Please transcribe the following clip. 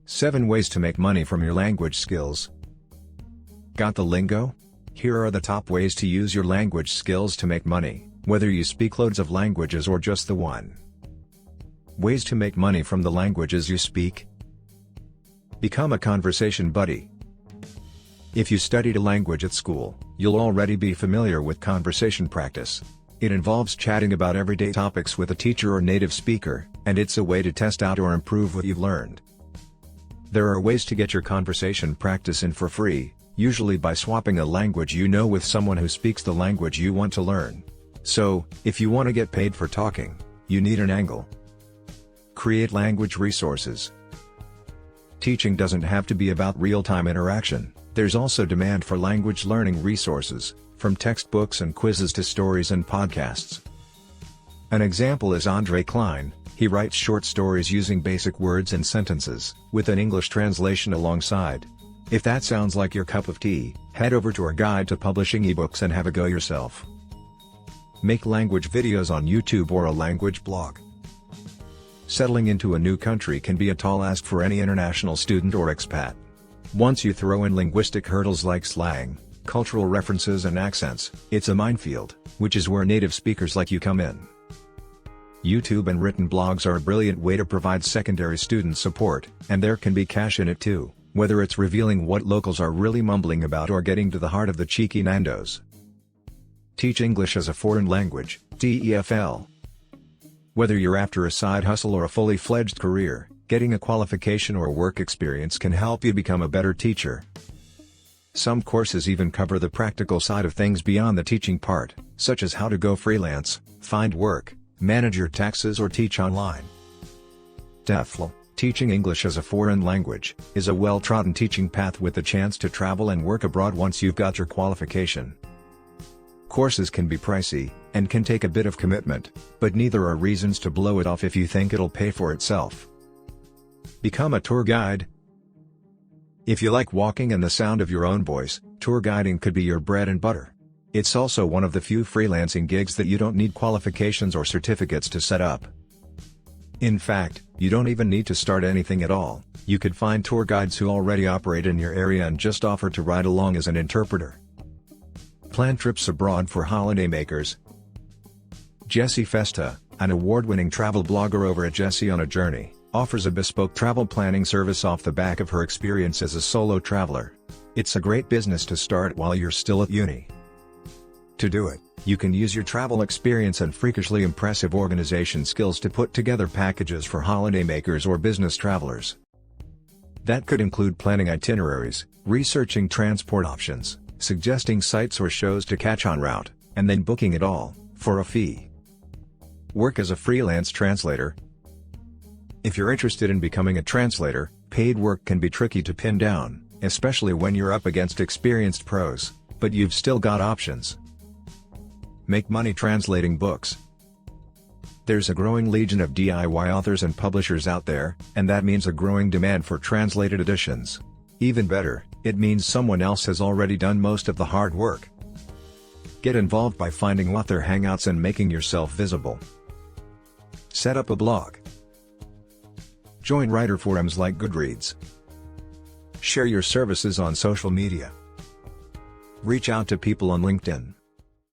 7 Ways to Make Money from Your Language Skills. Got the lingo? Here are the top ways to use your language skills to make money, whether you speak loads of languages or just the one. Ways to make money from the languages you speak. Become a conversation buddy. If you studied a language at school, you'll already be familiar with conversation practice. It involves chatting about everyday topics with a teacher or native speaker, and it's a way to test out or improve what you've learned. There are ways to get your conversation practice in for free, usually by swapping a language you know with someone who speaks the language you want to learn. So, if you want to get paid for talking, you need an angle. Create language resources. Teaching doesn't have to be about real-time interaction, there's also demand for language learning resources, from textbooks and quizzes to stories and podcasts. An example is Andre Klein. He writes short stories using basic words and sentences, with an English translation alongside. If that sounds like your cup of tea, head over to our guide to publishing ebooks and have a go yourself. Make language videos on YouTube or a language blog. Settling into a new country can be a tall ask for any international student or expat. Once you throw in linguistic hurdles like slang, cultural references and accents, it's a minefield, which is where native speakers like you come in. YouTube and written blogs are a brilliant way to provide secondary student support, and there can be cash in it too, whether it's revealing what locals are really mumbling about or getting to the heart of the cheeky Nandos. Teach English as a foreign language, TEFL. Whether you're after a side hustle or a fully fledged career, getting a qualification or work experience can help you become a better teacher. Some courses even cover the practical side of things beyond the teaching part, such as how to go freelance, find work, manage your taxes or teach online. TEFL, teaching English as a foreign language, is a well-trodden teaching path with the chance to travel and work abroad once you've got your qualification. Courses can be pricey, and can take a bit of commitment, but neither are reasons to blow it off if you think it'll pay for itself. Become a tour guide. If you like walking and the sound of your own voice, tour guiding could be your bread and butter. It's also one of the few freelancing gigs that you don't need qualifications or certificates to set up. In fact, you don't even need to start anything at all. You could find tour guides who already operate in your area and just offer to ride along as an interpreter. Plan trips abroad for holidaymakers. Jessie Festa, an award-winning travel blogger over at Jessie on a Journey, offers a bespoke travel planning service off the back of her experience as a solo traveler. It's a great business to start while you're still at uni. To do it, you can use your travel experience and freakishly impressive organization skills to put together packages for holidaymakers or business travelers. That could include planning itineraries, researching transport options, suggesting sites or shows to catch en route, and then booking it all, for a fee. Work as a freelance translator. If you're interested in becoming a translator, paid work can be tricky to pin down, especially when you're up against experienced pros, but you've still got options. Make money translating books. There's a growing legion of DIY authors and publishers out there, and that means a growing demand for translated editions. Even better, it means someone else has already done most of the hard work. Get involved by finding author hangouts and making yourself visible. Set up a blog. Join writer forums like Goodreads. Share your services on social media. Reach out to people on LinkedIn.